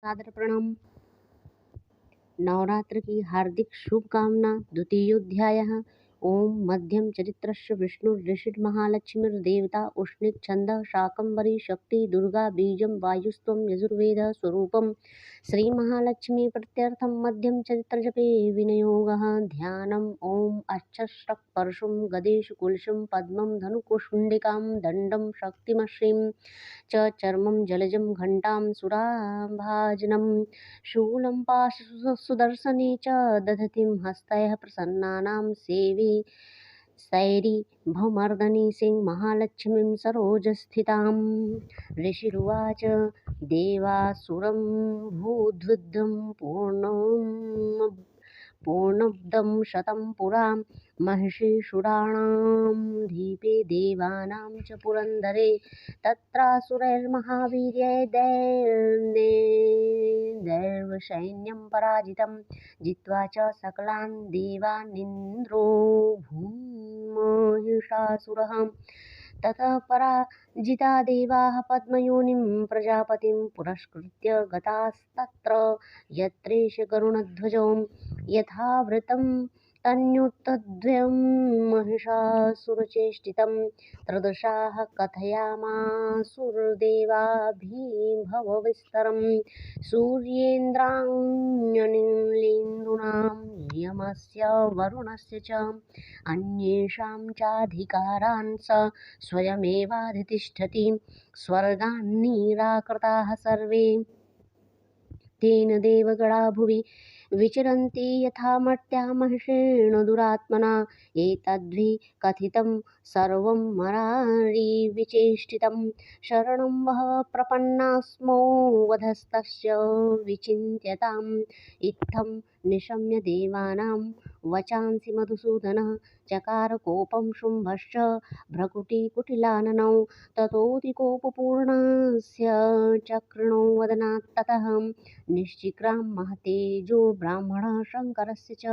सादर प्रणाम। नवरात्र की हार्दिक शुभकामना। द्वितीयोध्याय। ओम मध्यम चरित्रस्य विष्णु ऋषि महालक्ष्मीर्देवता उष्णिक छंद शाकंभरी शक्ति दुर्गा बीजम वायुस्त्वं यजुर्वेद स्वरूपम। श्री महालक्ष्मी प्रत्यर्थम मध्यम चरित्र जपे विनियोगः। ध्यानम ओम अक्षस्रक परशुम गदेश कुलशम पद्मं धनुकुशुंडिकां दंडम शक्तिमश्रीं च चर्मं जलजं घंटां सुराभाजनं शूलं पाशुसुदर्शने च दधतीं हस्तैः प्रसन्नानां सेवे सैरी भौमर्दनी सिंहमहालक्ष्मीं सरोजस्थिताम्। ऋषिरुवाच देवासुरं भूद्विद्धं पूर्णब्दं शतं पुरा महिषीसुराणां धीपे देवानां च पुरन्दरे तत्रासुरैर्महावीर्यै दैर्वसैन्यं पराजितं जित्वा च सकलान् देवानिन्द्रो भून्महिषासुरः। ततः पराजिता देवाः पद्मयोनिं प्रजापतिं पुरस्कृत्य गतास्तत्र यत्रेष गरुडध्वजो यथावृतं तन्युत्तद्वयं महिषासुरचेष्टितं त्रदशाः कथयामासुरदेवाभिभवविस्तरं सूर्येन्द्राण्यनिलेन्दूनां यमस्य वरुणस्य च अन्येषां चाधिकारान् स स्वयमेवाधितिष्ठति स्वर्गान्निराकृताः सर्वे तेन देवगणा भुवि विचरन्ति यथा मर्त्या महिषेण दुरात्मना एतद्वि कथितं सर्वं मरारिविचेष्टितं शरणं वः प्रपन्नास्मो वधस्तस्य विचिन्त्यताम्। इत्थं निशम्य देवानां वचांसि मधुसूदनः चकार कोपं शुम्भश्च भ्रकुटिकुटिलाननौ ततोऽतिकोपपूर्णस्य चक्रणो वदनात् ततः निश्चिक्रां महतेजो ब्राह्मणः शङ्करस्य च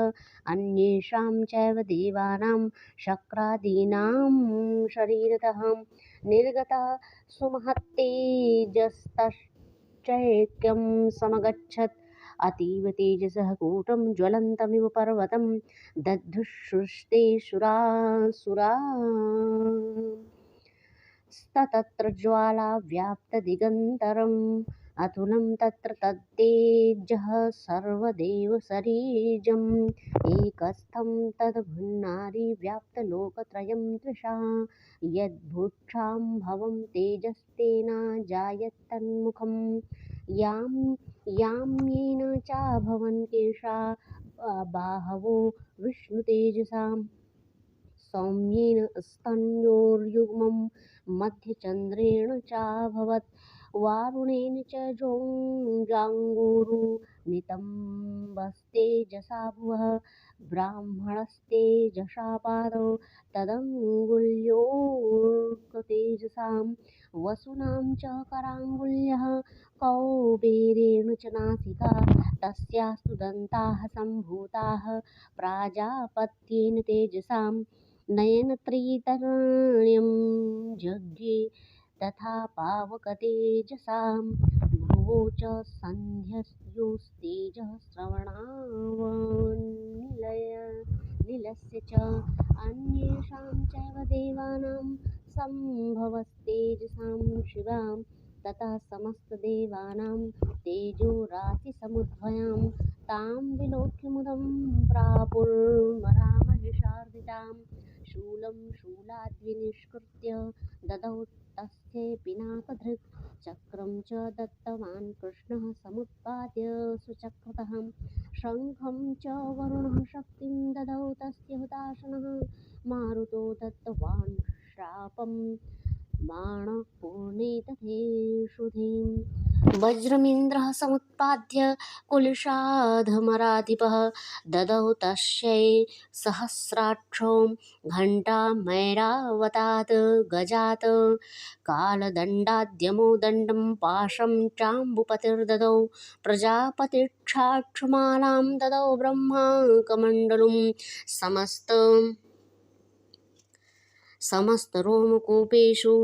अन्येषां चैव देवानां शक्रादीनां शरीरतः निर्गतः सुमहत्तेजस्तश्चैक्यं समगच्छत् अतीव तेजसः कूटं ज्वलन्तमिव पर्वतं दध्युषुस्ते सुरासुरास्तत्र ज्वाला व्याप्तदिगन्तरम् अतुलं तत्र तत्तेजः सर्वदेवशरीरम् एकस्थं तद्भुन्नारि व्याप्तलोकत्रयं तृषा यद्भुक्षां भवं तेजस्तेन जायतन्मुखं यां येन चाभवन् केशा बाहवो विष्णुतेजसा सौम्येन स्तन्योर्युग्मं मध्यचन्द्रेण चाभवत् वारुणेन च जाङ्गूरु नितम्बस्तेजसा भुवः ब्राह्मणस्तेजसा पादौ तदङ्गुल्योऽर्कतेजसां वसूनां च कराङ्गुल्यः कौबेरेण च नासिका तस्यास्तु दन्ताः सम्भूताः प्राजापत्येन तेजसाम् नयनत्रयीतरण्यं जज्ञे तथा पावकतेजसां भ्रुवौ च सन्ध्यस्योस्तेजः श्रवणावनिलस्य च अन्येषां चैव देवानां सम्भवस्तेजसां शिवां ततः समस्तदेवानां तेजोराशिसमुद्भयां तां विलोक्य मुदं प्रापुर्मरामहिषार्दिताम् शूलं शूलाद्विनिष्कृत्य ददौ तस्यै पिनाकधृक् चक्रं च दत्तवान् कृष्णः समुत्पाद्य स्वचक्रतः शङ्खं च वरुणः शक्तिं ददौ तस्य हुताशनः मारुतो दत्तवान् शापं बाणपूर्णे तथेषुधिम् वज्रमिन्द्रः समुत्पाद्य कुलिशाधमराधिपः ददौ तस्यै सहस्राक्षो घण्टामैरावतात् गजात् कालदण्डाद्यमो दण्डं पाशं चाम्बुपतिर्ददौ प्रजापतिक्षाक्षमालां ददौ ब्रह्मा कमण्डलुं समस्तरोमकूपेषु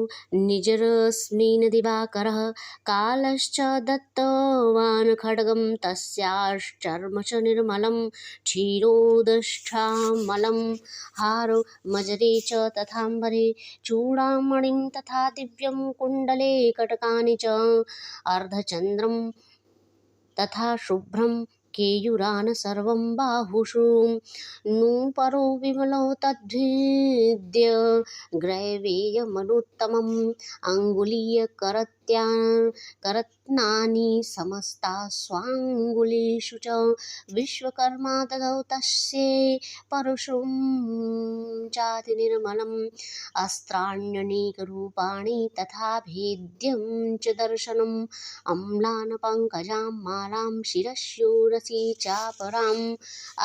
निजरश्मिन् दिवाकरः कालश्च दत्तवान् खड्गं तस्याश्चर्म च निर्मलं क्षीरोदश्चामलं हारो मजरे च तथाम्बरे चूडामणिं तथा दिव्यं कुण्डले कटकानि च अर्धचन्द्रं तथा शुभ्रं केयूरान् सर्वं बाहुषु नूपरो विमलो तद्भिद्य ग्रैवेयमनुत्तमम् करत्नानि समस्ता स्वाङ्गुलीषु च विश्वकर्मा ददौ तस्यै परशुं चातिनिर्मलम् अस्त्राण्यनेकरूपाणि तथा भेद्यं च दर्शनम् अम्लान् पङ्कजां मालां शिरस्यूरसि चापराम्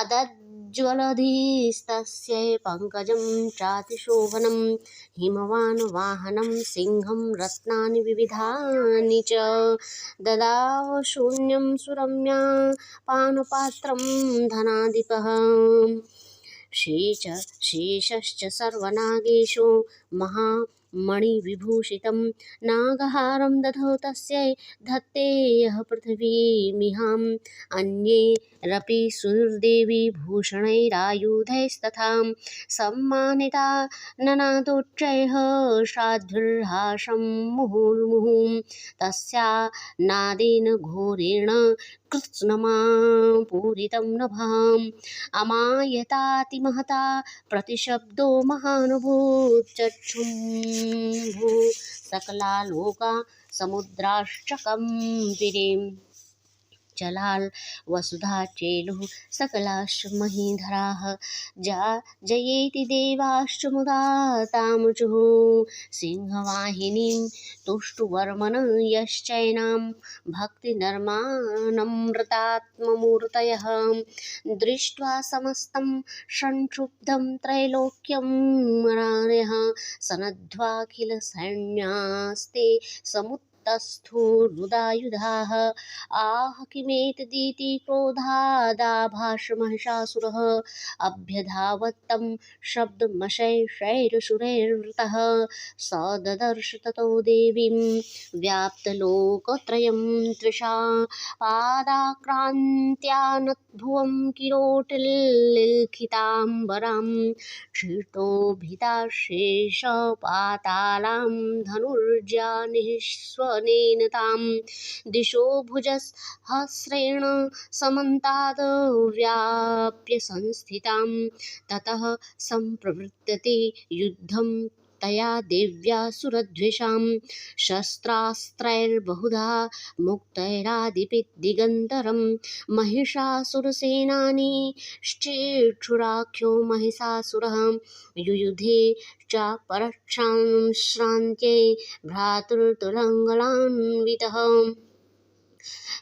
अदज्ज्वलधिस्तस्यै पङ्कजं चातिशोभनं हिमवान् वाहनं सिंहं रत्नानि विविधानि च ददाव शून्यं सुरम्या पानपात्रं धनाधिपः शेषश्च सर्वनागेषु महामणिविभूषितं नागहारं दधौ तस्यै धत्तेयः पृथिवीमिहाम् अन्यैरपि सुरदेवी भूषणैरायुधैस्तथा सम्मानिता ननादोच्चैः श्राद्धिर्हासं मुहुर्मुहुः तस्या नादेन घोरेण कृत्स्नमा पूरितं नभः अमायतातिमहता प्रतिशब्दो महानुभूत् चक्षुम्भु सकलालोका समुद्राश्चकम्पिरे जलाल वसुधा चेलुः सकलाश्च महीधराः जयेति देवाश्च मुदा तामुचुः सिंहवाहिनीं तुष्टुवर्मन यश्चैनां भक्तिनर्माणमृतात्ममूर्तयः दृष्ट्वा समस्तं संक्षुब्धं त्रैलोक्यं मरार्यः सनद्ध्वाखिलसैन्यास्ते तस्थूरुदायुधाः आह किमेतदिति क्रोधादाभाषमहिषासुरः अभ्यधावत्तं शब्दमशैशैरसुरैर्वृतः स ददर्श ततो देवीं व्याप्तलोकत्रयं त्विषा पादाक्रान्त्या नतभुवं किरीटलिखिताम्बरां क्षितोभिताशेषपातालां धनुर्जा निःस्वनेन तां दिशो भुजसहस्रेण समन्ताद्व्याप्य संस्थितां ततः सम्प्रवृत्तते युद्धं तया देव्या सुरद्विषां शस्त्रास्त्रैर्बहुधा मुक्तैरादिपिदिगन्तरं महिषासुरसेनानी श्चेक्षुराख्यो महिषासुरः युयुधे च परश्रान्त्यै भ्रातृतुरङ्गलान्वितः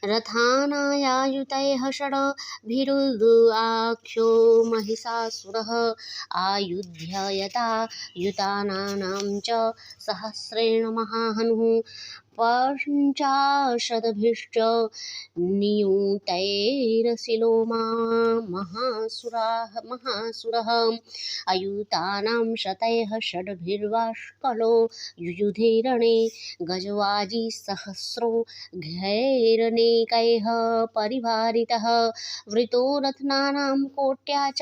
रथानायायुतैः षड्भिरुदाख्यो महिषासुरः आयुध्ययता युतानां च सहस्रेण महाहनुः पञ्चाशदभिश्च नियुतैरसिलोमा महासुरः अयुतानां शतैः षड्भिर्वाष्कलो युयुधे रणे गजवाजिसहस्रो घैरनेकैः परिवारितः वृतो रत्नानां कोट्या च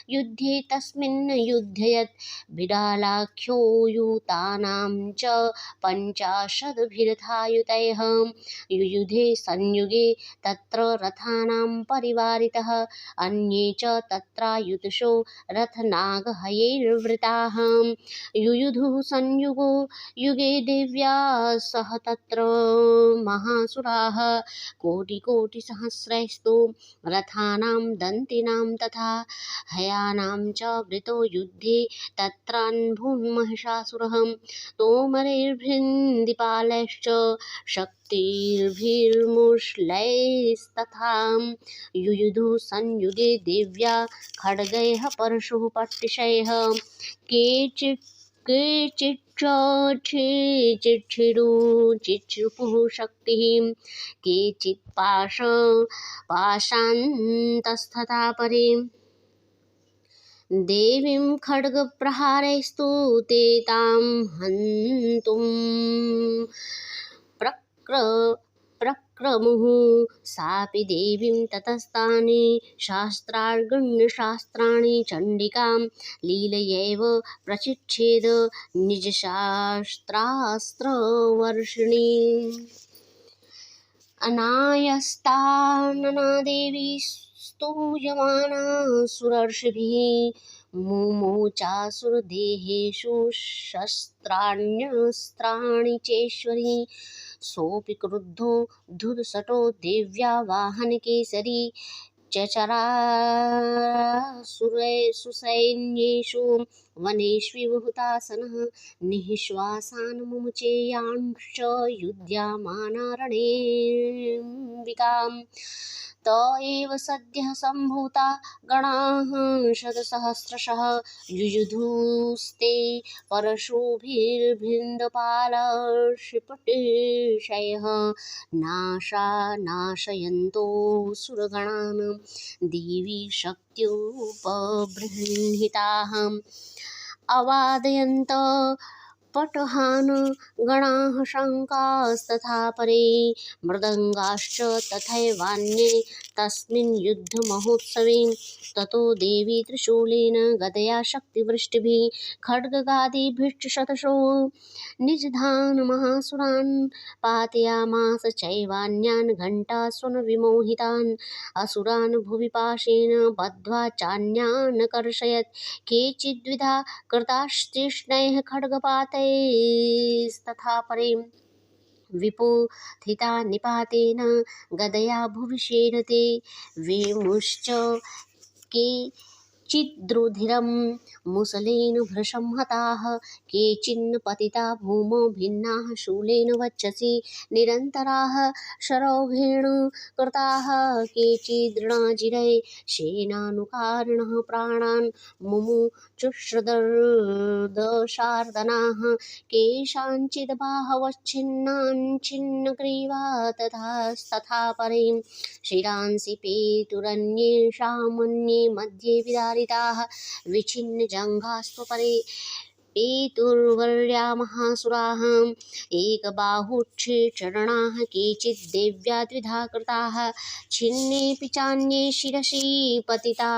युद्धे तस्मिन् युध्ययत् बिडालाख्यो युतानां च पञ्चाशदभिरथायुतैः युयुधे संयुगे तत्र रथानां परिवारितः अन्ये च तत्रायुतशो रथनागहयैर्वृताः युयुधुः संयुगो युगे देव्या सह तत्र महासुराः कोटिकोटिसहस्रैस्तु रथानां दन्तिनां तथा हयानां च वृतो युद्धे तत्रान्भून्महिषासुरः तोमरैर्भिन्दिपालैश्च शक्तिर्भिर्मुष्लैस्तथा युयुधुः संयुगे देव्या खड्गैः परशुः पट्टिशैः केचिच्चिक्षिरुः शक्तिः केचित् पाशान्तस्तथा परे देवीं खड्गप्रहारैस्तु ते तां हन्तुं प्रक्र प्रक्रमुः सापि देवीं ततस्तानि शास्त्रार्गण्यशास्त्राणि चण्डिकां लीलयैव प्रचिच्छेद निजशास्त्रास्त्रवर्षिणी अनायस्तानना देवी स्तूयमाना सुरर्षिभिः मुमोचासुरदेहेषु शस्त्राण्यस्त्राणि चेश्वरी सोऽपि क्रुद्धो धुरसटो देव्या वाहनकेसरी चचरासुरैसुसैन्येषु वनेष्विव हुतासनः निःश्वासान् मुमुचेयांश्च युध्यामानारणेऽम्बिकाम् त एव सद्यः सम्भूता गणाः शतसहस्रशः युयुधुस्ते परशुभिर्भिन्दपालशिपटिशयः नाशयन्तो सुरगणान् देवी शक्त्युपबृंहिताः अवादयन्त पटहान् गणाः शङ्कास्तथा परे मृदङ्गाश्च तथैवान्ये तस्मिन् युद्धमहोत्सवे ततो देवी त्रिशूलेन गदया शक्तिवृष्टिभिः खड्गगादिभिश्च शतशो निजधान् महासुरान् पातयामास चैवान्यान् घण्टास्वनविमोहितान् असुरान् भुवि पाशेन बद्ध्वा चान्यान् कर्षयत् केचिद्विधा कृतास्तीक्ष्णैः खड्गपातैस्तथा परे विपोथिता निपातेन गदया भुवि शेरते वेमुश्च केचिद्रुधिरं मुसलेन भृशं हताः केचिन्न पतिता भूमौ भिन्नाः शूलेन वक्षसि निरन्तराः शरौघेण कृताः केचिदृणाजिरै शेनानुकारिणः प्राणान् मुमुचुश्रदशार्दनाः केषाञ्चिद् बाहवश्छिन्नान् छिन्नग्रीवा तथा परे शिरांसि पेतुरन्येषामन्ये मध्ये विदारिताः विच्छिन्नजङ्घास्त्वपरे पेतुर्वर्या महासुराः एकबाहुच्छे चरणाः केचिद् देव्या द्विधा कृताः छिन्नेऽपि चान्ये शिरसि पतिता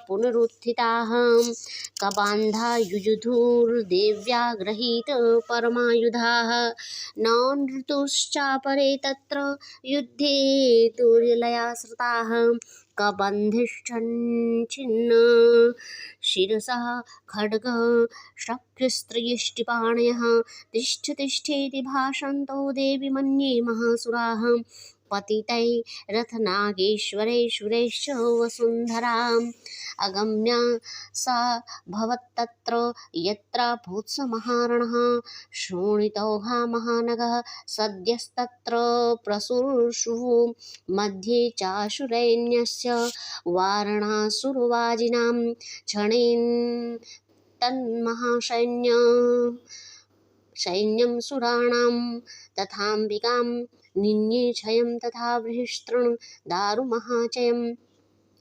पुनरुत्थिताः कबान्धा युयुधुर्देव्या गृहीत परमायुधाः न नृतुश्चापरे तत्र युद्धे तुर्यलयाश्रिताः कबन्धिश्चन्न शिरसः खड्गः शक्तिस्त्रयष्टिपाणयः तिष्ठ तिष्ठेति भाषन्तो देवि मन्ये महासुराः पतितैरथनागेश्वरैश्वरैश्च वसुन्धराम् अगम्या सा भवत्तत्र यत्र भूत्समहारणः शोणितौघा महानगः सद्यस्तत्र प्रसुषुः मध्ये चाशुरैन्यस्य वारणासुरवाजिनां क्षणेन तन्महासैन्यं सुराणां तथाम्बिकां निन्ये क्षयं तथा बृहस्तृण दारुमहाचयम्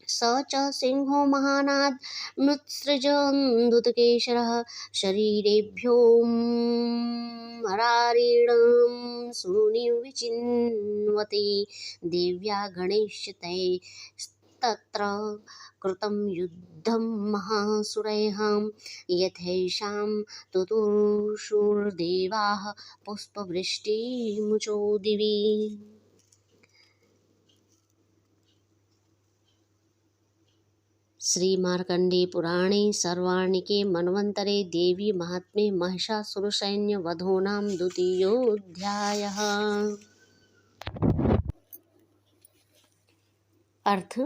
स च सिंहो महानाद मृत्सृजन्दुतकेशरः शरीरेभ्योऽमरारेण सूर्णिं विचिन्वते देव्या गणेशतैस्तत्र कृतं युद्धं महासुरैः यथैषां तुतुर्षुर्देवाः पुष्पवृष्टिमुचो दिवि। श्री मार्कंडेय पुराणे सर्वार्णिके मन्वन्तरे देवी महात्म्ये महिषासुरसैन्यवधो नाम द्वितीयोऽध्यायः। अर्थ।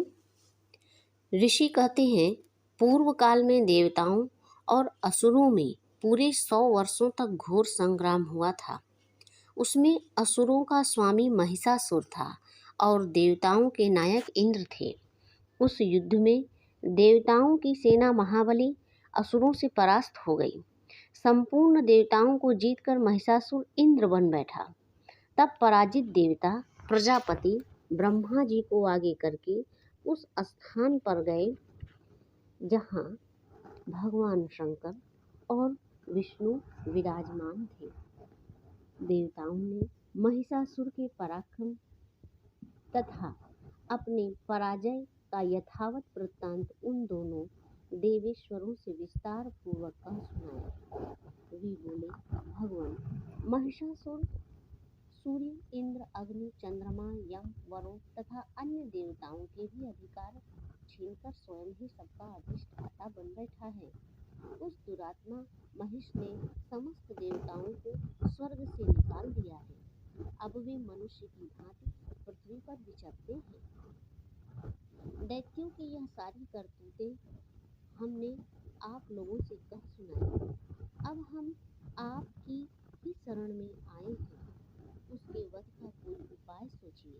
ऋषि कहते हैं, पूर्व काल में देवताओं और असुरों में पूरे 100 वर्षों तक घोर संग्राम हुआ था। उसमें असुरों का स्वामी महिषासुर था और देवताओं के नायक इंद्र थे। उस युद्ध में देवताओं की सेना महाबली असुरों से परास्त हो गई। संपूर्ण देवताओं को जीतकर महिषासुर इंद्र बन बैठा। तब पराजित देवता प्रजापति ब्रह्मा जी को आगे करके उस स्थान पर गए जहाँ भगवान शंकर और विष्णु विराजमान थे। देवताओं ने महिषासुर के पराक्रम तथा अपने पराजय का यथावत वृत्तांत उन दोनों देवेश्वरों से विस्तार पूर्वक कह सुनाया। वे बोले, भगवान, महिषासुर सूर्य, इंद्र, अग्नि, चंद्रमा, यम, वरुण तथा अन्य देवताओं के भी अधिकार छीनकर स्वयं ही सबका अधिष्ठाता बन बैठा है। उस दुरात्मा महिष ने समस्त देवताओं को स्वर्ग से निकाल दिया है। अब वे मनुष्य की भांति पृथ्वी पर विचरते हैं। दैत्यों की यह सारी करतूतें हमने आप लोगों से कह सुनाई। अब हम आपकी ही शरण में आए हैं। उसके वध का कोई उपाय सोचिए।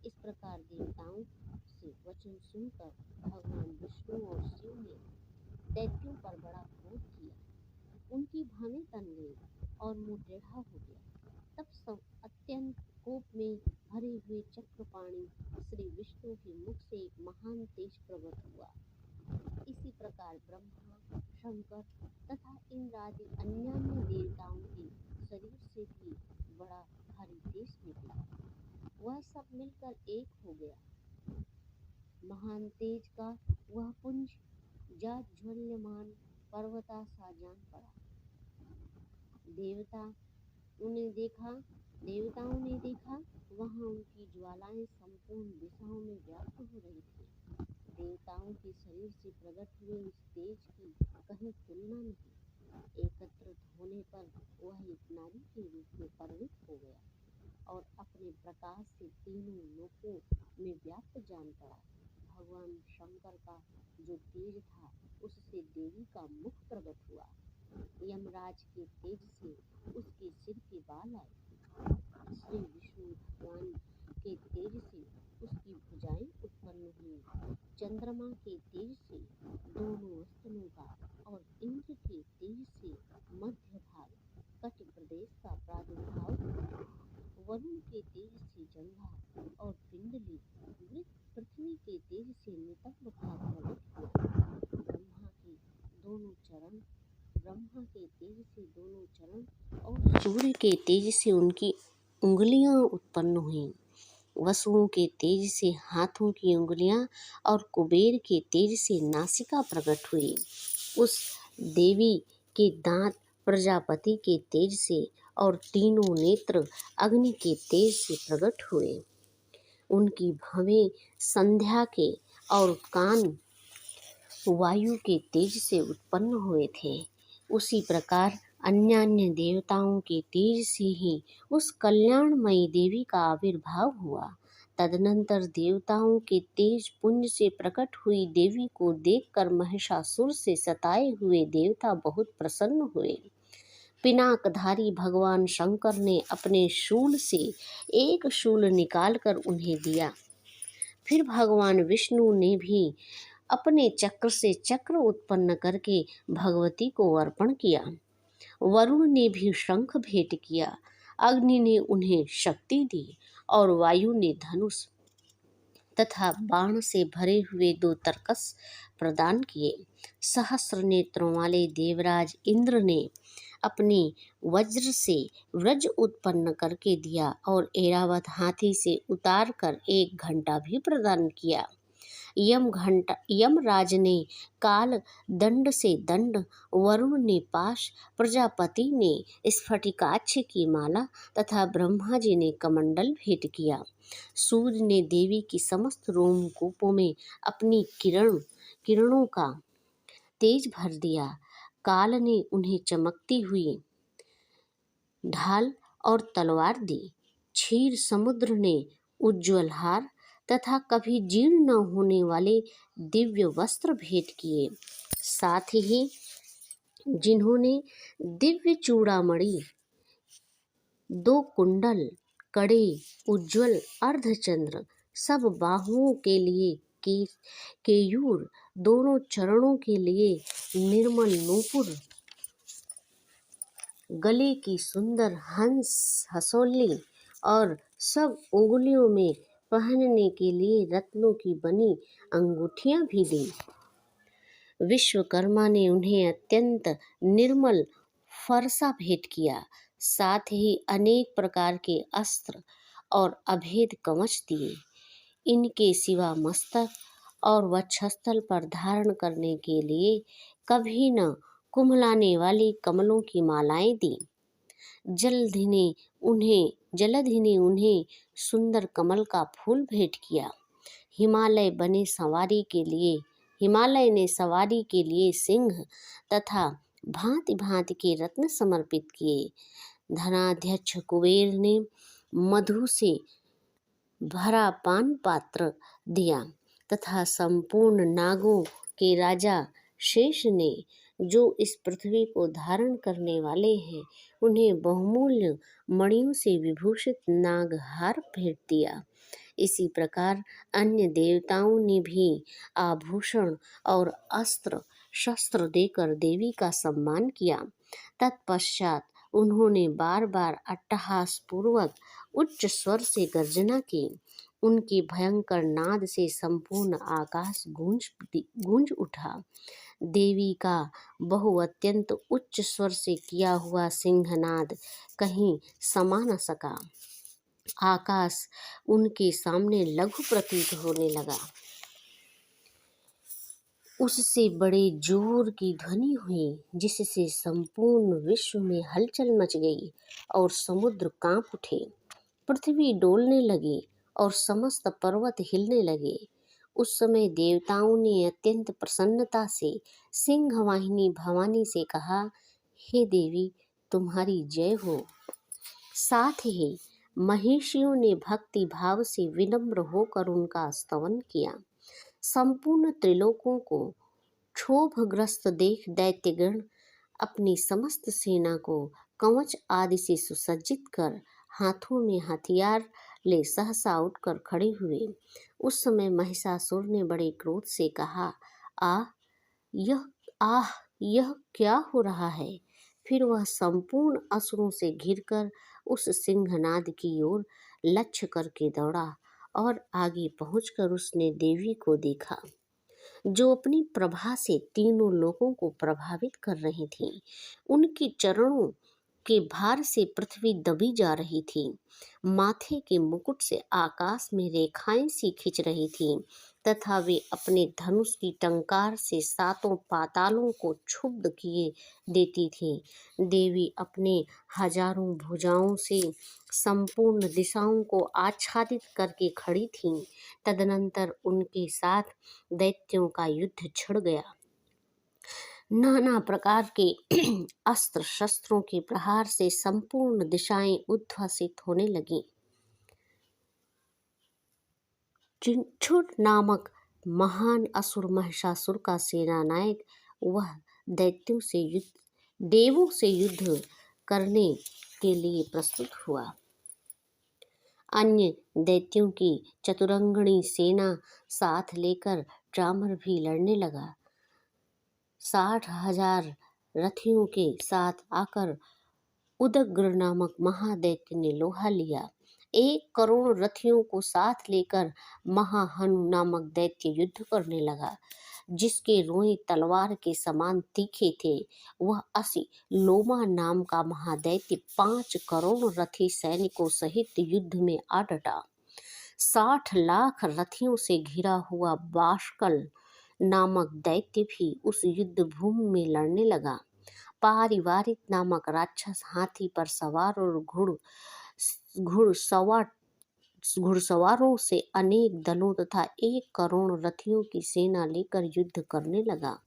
इस प्रकार देवताओं से वचन सुनकर भगवान विष्णु और शिव ने दैत्यों पर बड़ा क्रोध किया। उनकी भानें तन गई और मुंह टेढ़ा हो गया। तब सब अत्यंत कोप में भरे हुए चक्रपाणि श्री विष्णु के मुख से एक महान तेज प्रकट हुआ। इसी प्रकार ब्रह्मा, शंकर तथा इंद्र आदि अन्यान्य देवताओं के शरीर से भी बड़ा भारी तेज निकला। वह सब मिलकर एक हो गया। महान तेज का वह पुंज ज्वाल्यमान पर्वता सा जान पड़ा। देवताओं ने देखा वहां उनकी ज्वालाएं संपूर्ण दिशाओं में व्याप्त हो रही थी। देवताओं के शरीर से प्रकट हुए इस तेज की कहीं तुलना नहीं। एकत्रित होने पर वह एक नारी के रूप में परिणित हो गया और अपने प्रकाश से तीनों लोकों में व्याप्त जान पड़ा। भगवान शंकर का जो तेज था उससे देवी का मुख प्रकट हुआ। यमराज के तेज से उसके सिर के बाल आए। श्री विष्णु भगवान के तेज से उसकी भुजाएं उत्पन्न हुई। चंद्रमा के तेज से दोनों स्तनों का और इंद्र के तेज से मध्य भाग कटि प्रदेश का प्रादुर्भाव हुआ। वरुण के तेज से जंघा और पिंडली, पृथ्वी के तेज से नितंब भाग प्रकट हुआ। ब्रह्मा के तेज से दोनों चरण और सूर्य के तेज से उनकी उंगलियां उत्पन्न हुई। वसुओं के तेज से हाथों की उंगलियां और कुबेर के तेज से नासिका प्रकट हुई। उस देवी के दांत प्रजापति के तेज से और तीनों नेत्र अग्नि के तेज से प्रकट हुए। उनकी भवें संध्या के और कान वायु के तेज से उत्पन्न हुए थे। उसी प्रकार अन्यान्य देवताओं के तेज से ही उस कल्याणमयी देवी का आविर्भाव हुआ। तदनंतर देवताओं के तेज पुंज से प्रकट हुई देवी को देखकर महिषासुर से सताए हुए देवता बहुत प्रसन्न हुए। पिनाकधारी भगवान शंकर ने अपने शूल से एक शूल निकालकर उन्हें दिया। फिर भगवान विष्णु ने भी अपने चक्र से चक्र उत्पन्न करके भगवती को अर्पण किया। वरुण ने भी शंख भेंट किया। अग्नि ने उन्हें शक्ति दी और वायु ने धनुष तथा बाण से भरे हुए 2 तरकस प्रदान किए। सहस्र नेत्रों वाले देवराज इंद्र ने अपने वज्र से व्रज उत्पन्न करके दिया और ऐरावत हाथी से उतार कर 1 घंटा भी प्रदान किया। यमराज ने काल दंड से दंड, वरुण ने पाश, प्रजापति ने स्फटिकाक्ष की माला तथा ब्रह्मा जी ने कमंडल भेंट किया। सूर्य ने देवी की समस्त रोमकूपों में अपनी किरणों का तेज भर दिया। काल ने उन्हें चमकती हुई ढाल और तलवार दी। क्षीर समुद्र ने उज्ज्वल हार तथा कभी जीर्ण न होने वाले दिव्य वस्त्र भेंट किए। साथ ही जिन्होंने दिव्य चूड़ामणि, 2 कुंडल, कड़े, उज्ज्वल अर्धचंद्र, सब बाहुओं के लिए केयूर, दोनों चरणों के लिए निर्मल नूपुर, गले की सुंदर हंस हसोली और सब उंगलियों में पहनने के लिए रत्नों की बनी अंगूठियां भी दी। विश्वकर्मा ने उन्हें अत्यंत निर्मल फरसा भेंट किया, साथ ही अनेक प्रकार के अस्त्र और अभेद कवच दिए। इनके सिवा मस्तक और वक्षस्थल पर धारण करने के लिए कभी न कुम्हलाने वाली कमलों की मालाएं दी। जलधि ने उन्हें सुंदर कमल का फूल भेंट किया। हिमालय ने सवारी के लिए सिंह तथा भांति भांति के रत्न समर्पित किए। धनाध्यक्ष कुबेर ने मधु से भरा पान पात्र दिया तथा संपूर्ण नागों के राजा शेष ने, जो इस पृथ्वी को धारण करने वाले हैं, उन्हें बहुमूल्य मणियों से विभूषित नागहार भेंट दिया। इसी प्रकार अन्य देवताओं ने भी आभूषण और अस्त्र शस्त्र देकर देवी का सम्मान किया। तत्पश्चात उन्होंने बार बार अट्टहास पूर्वक उच्च स्वर से गर्जना की। उनके भयंकर नाद से संपूर्ण आकाश गूंज उठा। देवी का अत्यंत उच्च स्वर से किया हुआ सिंहनाद कहीं समा न सका। आकाश उनके सामने लघु प्रतीत होने लगा। उससे बड़े जोर की ध्वनि हुई, जिससे संपूर्ण विश्व में हलचल मच गई और समुद्र कांप उठे। पृथ्वी डोलने लगी और समस्त पर्वत हिलने लगे। उस समय देवताओं ने अत्यंत प्रसन्नता से सिंहवाहिनी भवानी से कहा, हे देवी, तुम्हारी जय हो। साथ ही महिषियों ने भक्ति भाव से विनम्र होकर उनका स्तवन किया। संपूर्ण त्रिलोकों को क्षोभग्रस्त देख दैत्यगण अपनी समस्त सेना को कवच आदि से सुसज्जित कर हाथों में हथियार ले सहसा उठकर खड़े हुए। उस समय महिषासुर ने बड़े क्रोध से कहा, यह क्या हो रहा है? फिर वह संपूर्ण असुरों से घिरकर उस सिंहनाद की ओर लक्ष्य करके दौड़ा और आगे पहुंचकर उसने देवी को देखा, जो अपनी प्रभा से तीनों लोगों को प्रभावित कर रही थी। उनके चरणों के भार से पृथ्वी दबी जा रही थी। माथे के मुकुट से आकाश में रेखाएं सी खिंच रही थीं तथा वे अपने धनुष की टंकार से सातों पातालों को क्षुब्ध किए देती थीं। देवी अपने हजारों भुजाओं से संपूर्ण दिशाओं को आच्छादित करके खड़ी थीं। तदनंतर उनके साथ दैत्यों का युद्ध छिड़ गया। नाना प्रकार के अस्त्र शस्त्रों के प्रहार से संपूर्ण दिशाएं उद्वासित होने लगीं। चिंछुर नामक महान असुर महिषासुर का सेनानायक वह देवों से युद्ध करने के लिए प्रस्तुत हुआ। अन्य दैत्यों की चतुरंगणी सेना साथ लेकर चामर भी लड़ने लगा। 60,000 रथियों के साथ आकर उदग्र नामक महादैत्य ने लोहा लिया। 1 करोड़ रथियों को साथ लेकर महाहनु नामक दैत्य युद्ध करने लगा, जिसके रोए तलवार के समान तीखे थे। वह लोमा नाम का महादैत्य 5 करोड़ रथी सैनिकों सहित युद्ध में आ डटा। 60 लाख रथियों से घिरा हुआ बाष्कल नामक दैत्य भी उस युद्ध भूमि में लड़ने लगा। पारिवारिक नामक राक्षस हाथी पर सवार और घुड़सवारों से अनेक दलों तथा 1 करोड़ रथियों की सेना लेकर युद्ध करने लगा।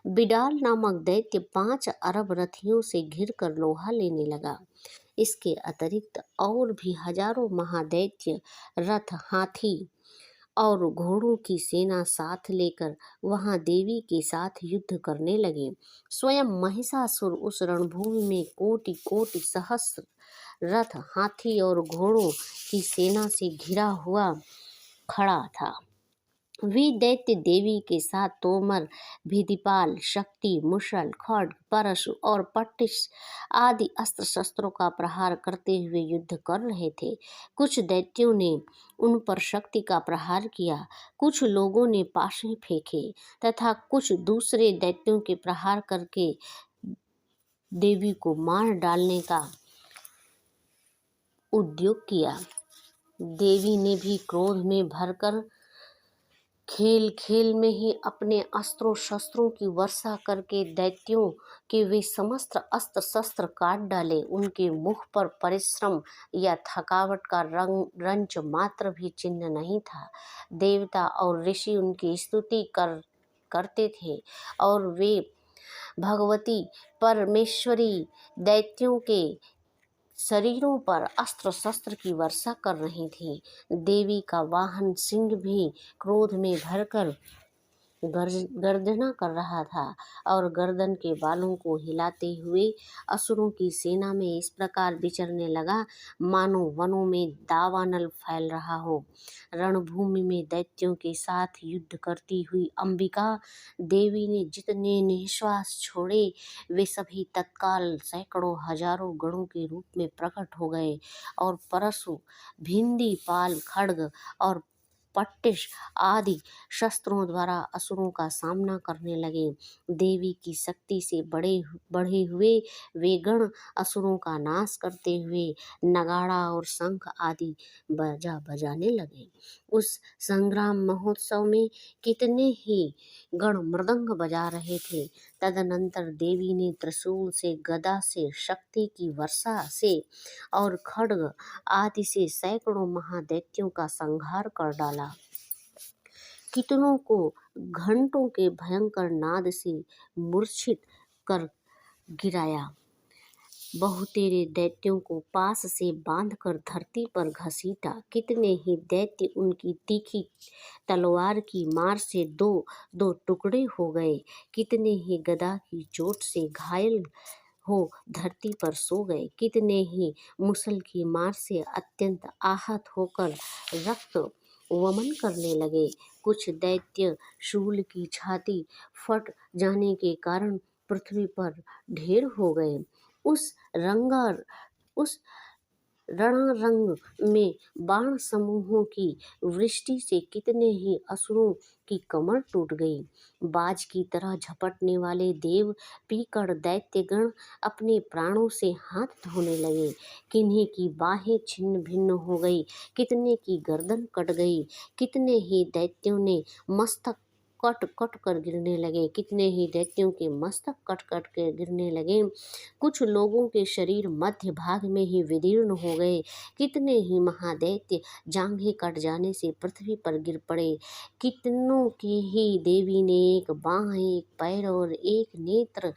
बिडाल नामक दैत्य 5 अरब रथियों से घिरकर लोहा लेने लगा। इसके अतिरिक्त और भी हजारों महादैत्य रथ, हाथी और घोड़ों की सेना साथ लेकर वहां देवी के साथ युद्ध करने लगे। स्वयं महिषासुर उस रणभूमि में कोटि कोटि सहस्र रथ, हाथी और घोड़ों की सेना से घिरा हुआ खड़ा था। वे दैत्य देवी के साथ तोमर, भिदिपाल, शक्ति, मुशल, खड्ग, परशु और पट्टिश आदि अस्त्र शस्त्रों का प्रहार करते हुए युद्ध कर रहे थे। कुछ दैत्यों ने उन पर शक्ति का प्रहार किया, कुछ लोगों ने पाशे फेंके तथा कुछ दूसरे दैत्यों के प्रहार करके देवी को मार डालने का उद्योग किया। देवी ने भी क्रोध में भरकर खेल खेल में ही अपने अस्त्रों शस्त्रों की वर्षा करके दैत्यों के वे समस्त अस्त्र शस्त्र काट डाले। उनके मुख पर परिश्रम या थकावट का रंच मात्र भी चिन्ह नहीं था। देवता और ऋषि उनकी स्तुति करते थे और वे भगवती परमेश्वरी दैत्यों के शरीरों पर अस्त्र शस्त्र की वर्षा कर रही थी। देवी का वाहन सिंह भी क्रोध में भरकर गर्जना कर रहा था और गर्दन के बालों को हिलाते हुए असुरों की सेना में इस प्रकार विचरने लगा मानो वनों में दावानल फैल रहा हो। रणभूमि में दैत्यों के साथ युद्ध करती हुई अंबिका देवी ने जितने निश्वास छोड़े वे सभी तत्काल सैकड़ों हजारों गणों के रूप में प्रकट हो गए और परशु, भिंदी, पाल, खड्ग और पट्टिश आदि शस्त्रों द्वारा असुरों का सामना करने लगे। देवी की शक्ति से बढ़े हुए वे गण असुरों का नाश करते हुए नगाड़ा और शंख आदि बजाने लगे। उस संग्राम महोत्सव में कितने ही गण मृदंग बजा रहे थे। तदनंतर देवी ने त्रिशूल से, गदा से, शक्ति की वर्षा से और खड्ग आदि से सैकड़ों महादैत्यों का संहार कर डाला। कितनों को घंटों के भयंकर नाद से मूर्छित कर गिराया। बहुतेरे दैत्यों को पास से बांधकर धरती पर घसीटा। कितने ही दैत्य उनकी तीखी तलवार की मार से दो दो टुकड़े हो गए। कितने ही गदा की चोट से घायल हो धरती पर सो गए। कितने ही मुसल की मार से अत्यंत आहत होकर रक्त वमन करने लगे। कुछ दैत्य शूल की छाती फट जाने के कारण पृथ्वी पर ढेर हो गए। उस रणरंग में बाण समूहों की वृष्टि से कितने ही असुरों की कमर टूट गई। बाज की तरह झपटने वाले देव पीकड़ दैत्यगण अपने प्राणों से हाथ धोने लगे। किन्हीं की बाहें छिन्न भिन्न हो गई, कितने की गर्दन कट गई। कितने ही दैत्यों ने मस्तक कट कट कर गिरने लगे। कितने ही दैत्यों के मस्तक कट कट कर गिरने लगे। कुछ लोगों के शरीर मध्य भाग में ही विदीर्ण हो गए। कितने ही महादैत्य जांघें कट जाने से पृथ्वी पर गिर पड़े। कितनों की ही देवी ने एक बांह, एक पैर और एक नेत्र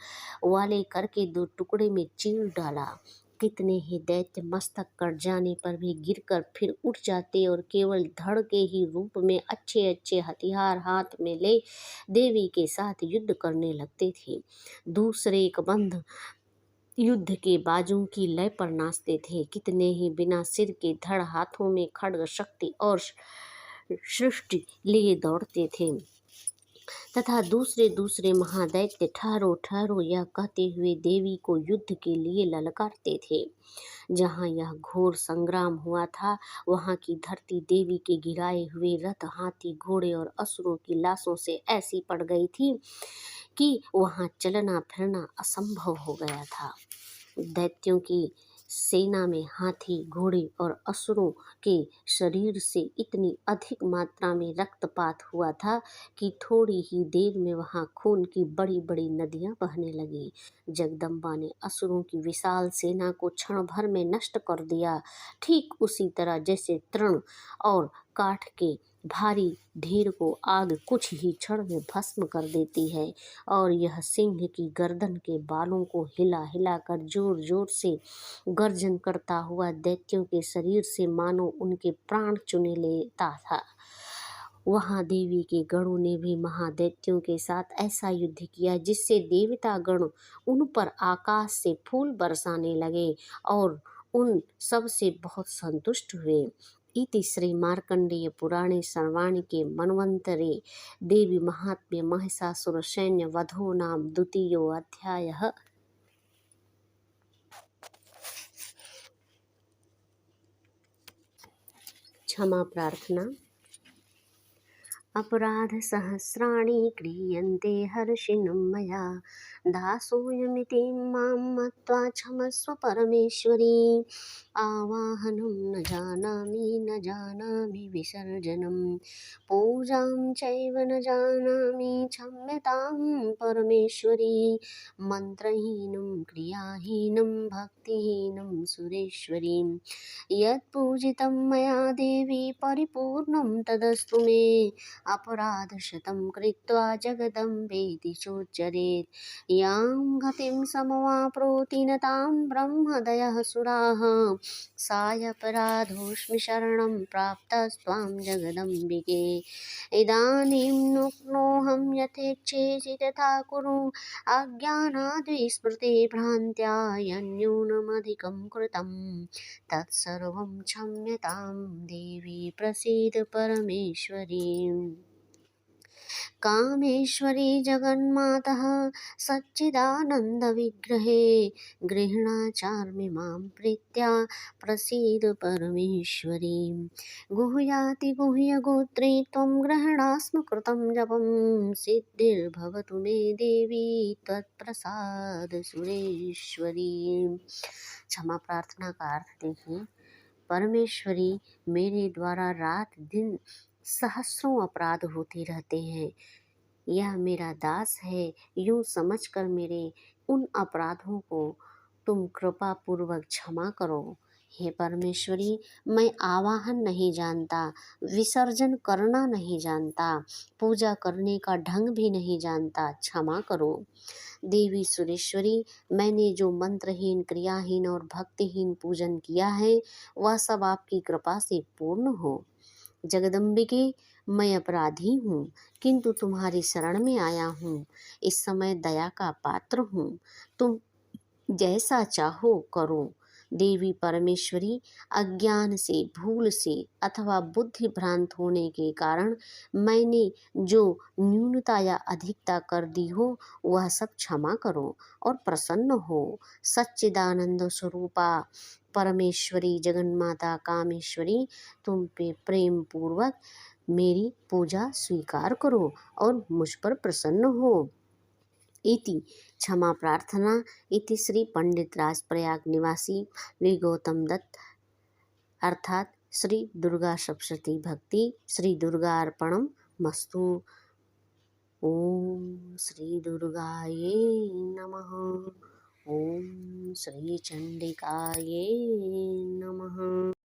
वाले करके दो टुकड़े में चीर डाला। कितने ही दैत्य मस्तक कट जाने पर भी गिरकर फिर उठ जाते और केवल धड़ के ही रूप में अच्छे अच्छे हथियार हाथ में ले देवी के साथ युद्ध करने लगते थे। दूसरे एक बंध युद्ध के बाजों की लय पर नाचते थे। कितने ही बिना सिर के धड़ हाथों में खड्ग, शक्ति और सृष्टि लिए दौड़ते थे तथा दूसरे दूसरे महादैत्य ठहरो ठहरो यह कहते हुए देवी को युद्ध के लिए ललकारते थे। जहाँ यह घोर संग्राम हुआ था वहाँ की धरती देवी के गिराए हुए रथ, हाथी, घोड़े और असुरों की लाशों से ऐसी पड़ गई थी कि वहाँ चलना फिरना असंभव हो गया था। दैत्यों की सेना में हाथी, घोड़े और असुरों के शरीर से इतनी अधिक मात्रा में रक्तपात हुआ था कि थोड़ी ही देर में वहाँ खून की बड़ी बड़ी नदियाँ बहने लगी। जगदम्बा ने असुरों की विशाल सेना को क्षण भर में नष्ट कर दिया, ठीक उसी तरह जैसे तृण और काठ के भारी ढेर को आग कुछ ही क्षण में भस्म कर देती है। और यह सिंह की गर्दन के बालों को हिला हिला कर जोर जोर से गर्जन करता हुआ दैत्यों के शरीर से मानो उनके प्राण चुने लेता था। वहाँ देवी के गणों ने भी महादैत्यों के साथ ऐसा युद्ध किया जिससे देवता गण उन पर आकाश से फूल बरसाने लगे और उन सब से बहुत संतुष्ट हुए। इति श्री मार्कंडेय पुराणे सर्वाणिके मन्वन्तरे देवी महात्म्ये महिषासुर सैन्य वधो नाम द्वितीयो अध्यायः। क्षमा प्रार्थना। अपराधसहस्राणि क्रियन्ते हर्षिणं मया, दासोऽयमिति मां मत्वा क्षमस्व परमेश्वरी। आवाहनं न जानामि विसर्जनं, पूजां चैव न जानामि क्षम्यतां परमेश्वरी। मन्त्रहीनं क्रियाहीनं भक्तिहीनं सुरेश्वरी, यत्पूजितं मया देवी परिपूर्णं तदस्तु मे। अपराधशतं कृत्वा जगदम्बेति चोच्चरेत्, यां गतिं समवाप्नोति न तां ब्रह्मदयः सुराः। सायपराधोऽस्मि शरणं प्राप्तस्त्वां जगदम्बिके, इदानीं नुह्नोऽहं यथेच्छेसि तथा कुरु। अज्ञानाद्विस्मृतिभ्रान्त्या यन्न्यूनमधिकं कृतं, तत्सर्वं क्षम्यतां देवी प्रसीद परमेश्वरी। कामेश्वरी जगन्मातः सच्चिदानन्दविग्रहे, गृह्णाचार्मि मां प्रीत्या प्रसीद परमेश्वरी। गुह्यातिगुह्यगोत्रे त्वं गृह्णास्म कृतं जपं, सिद्धिर्भवतु मे देवी त्वत्प्रसाद सुरेश्वरी। क्षमा प्रार्थना का अर्थ देखिए। परमेश्वरी, मेरे द्वारा रात दिन सहस्रों अपराध होते रहते हैं। यह मेरा दास है, यूं समझकर मेरे उन अपराधों को तुम कृपा पूर्वक क्षमा करो। हे परमेश्वरी, मैं आवाहन नहीं जानता, विसर्जन करना नहीं जानता, पूजा करने का ढंग भी नहीं जानता, क्षमा करो। देवी सुरेश्वरी, मैंने जो मंत्रहीन, क्रियाहीन और भक्तिहीन पूजन किया है, वह सब आपकी कृपा से पूर्ण हो। जगदम्बिके, मैं अपराधी हूँ, किंतु तुम्हारी शरण में आया हूँ। इस समय दया का पात्र हूँ, तुम जैसा चाहो करो। देवी परमेश्वरी, अज्ञान से, भूल से अथवा बुद्धि भ्रांत होने के कारण मैंने जो न्यूनता या अधिकता कर दी हो, वह सब क्षमा करो और प्रसन्न हो। सच्चिदानंद स्वरूपा परमेश्वरी, जगन्माता कामेश्वरी, तुम पे प्रेम पूर्वक मेरी पूजा स्वीकार करो और मुझ पर प्रसन्न हो। इति क्षमा प्रार्थना। इति श्री पंडित राज प्रयाग निवासी वी गौतम दत्त अर्थात श्री दुर्गा सप्तशती भक्ति श्री दुर्गा अर्पणम मस्तु। ओम श्री दुर्गाये नमः। ओम श्री चंडिकाये नमः।